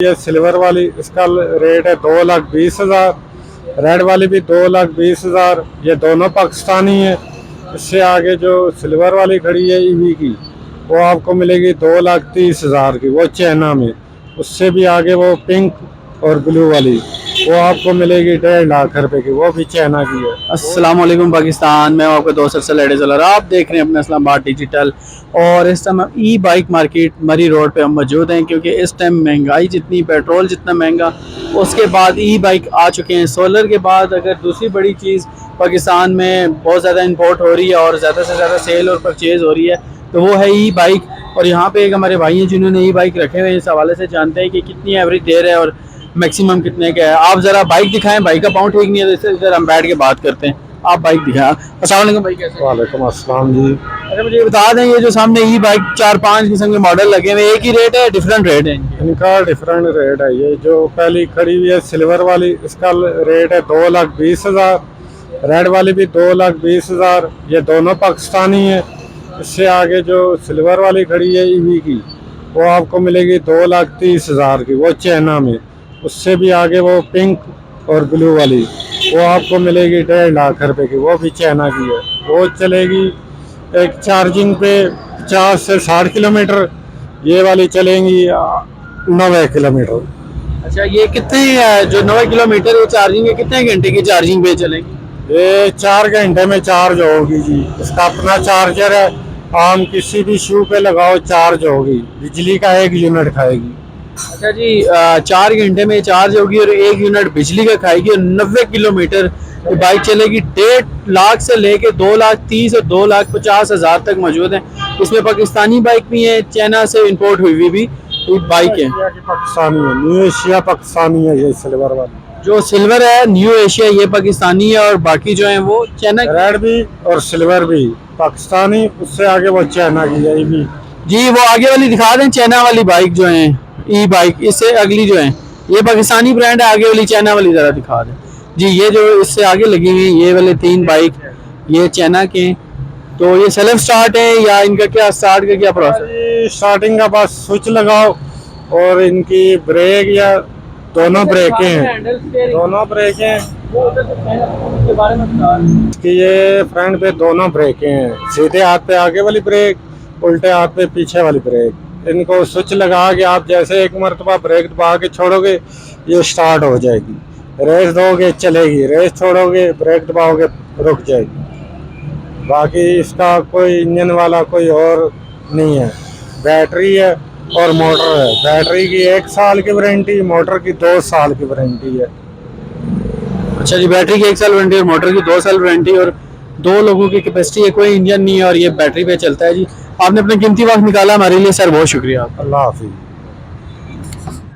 ये सिल्वर वाली इसका रेट है 2,20,000। रेड वाली भी 2,20,000। ये दोनों पाकिस्तानी है। इससे आगे जो सिल्वर वाली खड़ी है ईवी की, वो आपको मिलेगी 2,30,000 की, वो चाइना में। उससे भी आगे वो पिंक और ब्लू वाली, वो आपको मिलेगी 1.5 लाख रुपए की, वो भी चाइना की है। अस्सलाम वालेकुम पाकिस्तान। मैं आपका दोस्त अफसल एडेजलर, आप देख रहे हैं अपना इस्लामाबाद डिजिटल। और इस टाइम हम ई बाइक मार्केट मरी रोड पे हम मौजूद हैं, क्योंकि इस टाइम महंगाई जितनी, पेट्रोल जितना महंगा, उसके बाद ई बाइक आ चुके हैं। सोलर के बाद अगर दूसरी बड़ी चीज़ पाकिस्तान में बहुत ज़्यादा इंपोर्ट हो रही है और ज़्यादा से ज़्यादा सेल और परचेज़ हो रही है, तो वो है ई बाइक। और यहाँ पे एक हमारे भाई हैं जिन्होंने ई बाइक रखे हुए हैं। इस हवाले से जानते हैं कि कितनी एवरेज दे रहे हैं और मैक्सिमम कितने का है। आप जरा बाइक दिखाएं, बाइक का पाउंड ठीक नहीं है, तो इधर हम बैठ के बात करते हैं। आप बाइक दिखाएं। अस्सलाम वालेकुम भाई, कैसे हैं? वालेकुम अस्सलाम जी। अच्छा मुझे बता दें, ये जो सामने ई बाइक 4-5 किस्म के मॉडल लगे हुए, एक ही रेट है, डिफरेंट रेट है इनके? इनका डिफरेंट रेट है। ये जो पहली खड़ी हुई है सिल्वर वाली, इसका रेट है 2,20,000। रेड वाली भी 2,20,000। ये दोनों पाकिस्तानी है। इससे आगे जो सिल्वर वाली खड़ी है ईवी की, वो आपको मिलेगी 2,30,000 की, वो चाइना में। उससे भी आगे वो पिंक और ब्लू वाली, वो आपको मिलेगी 1.5 लाख रुपए की, वो भी चाइना की है। वो चलेगी एक चार्जिंग पे 50 से 60 किलोमीटर। ये वाली चलेंगी 90 किलोमीटर। अच्छा, ये कितने जो 9 किलोमीटर ये चार्जिंग है, कितने घंटे की चार्जिंग पे चलेगी? ये 4 घंटे में चार्ज होगी जी। इसका अपना चार्जर है, आम किसी भी शू पे लगाओ चार्ज होगी। बिजली का 1 यूनिट खाएगी। अच्छा जी, 4 घंटे में चार्ज होगी और 1 यूनिट बिजली का खाएगी और 90 किलोमीटर ये बाइक चलेगी। 1.5 लाख से लेके 2,30,000 और 2,50,000 तक मौजूद है। इसमें पाकिस्तानी बाइक भी है, चाइना से इंपोर्ट हुई भी बाइक है। एशिया की पाकिस्तानी है, न्यू एशिया पाकिस्तानी है ये सिल्वर वाली। जो सिल्वर है न्यू एशिया, ये पाकिस्तानी है, और बाकी जो है वो चाइना। रेड भी और सिल्वर भी पाकिस्तानी, उससे आगे वो चाइना की है भी। जी वो आगे वाली दिखा दें, चाइना वाली बाइक जो है ई बाइक, इससे अगली जो है ये पाकिस्तानी ब्रांड है, आगे वाली चाइना वाली जरा दिखा दें जी। ये जो इससे आगे लगी हुई ये वाले 3 बाइक, ये चाइना के हैं। तो ये सेल्फ स्टार्ट है या इनका क्या स्टार्ट का क्या प्रोसेस? स्टार्टिंग का बस स्विच लगाओ और इनकी ब्रेक या दोनों ब्रेकें हैं, दोनों ब्रेकें हैं कि ये फ्रंट पे दोनों ब्रेकें हैं। सीधे हाथ पे आगे वाली ब्रेक, उल्टे हाथ पे पीछे वाली ब्रेक। इनको स्विच लगा के आप जैसे एक मरतबा ब्रेक दबा के छोड़ोगे, ये स्टार्ट हो जाएगी। रेस दोगे चलेगी, रेस छोड़ोगे ब्रेक दबाओगे रुक जाएगी। बाकी इसका कोई इंजन वाला कोई और नहीं है। बैटरी है और मोटर है। बैटरी की 1 साल की वारंटी, मोटर की 2 साल की वारंटी है। अच्छा जी, बैटरी की 1 साल वारंटी और मोटर की 2 साल वारंटी, और 2 लोगों की कैपेसिटी है, कोई इंजन नहीं है और ये बैटरी पे चलता है जी। आपने अपना कीमती वक्त निकाला हमारे लिए सर, बहुत शुक्रिया। अल्लाह हाफिज़।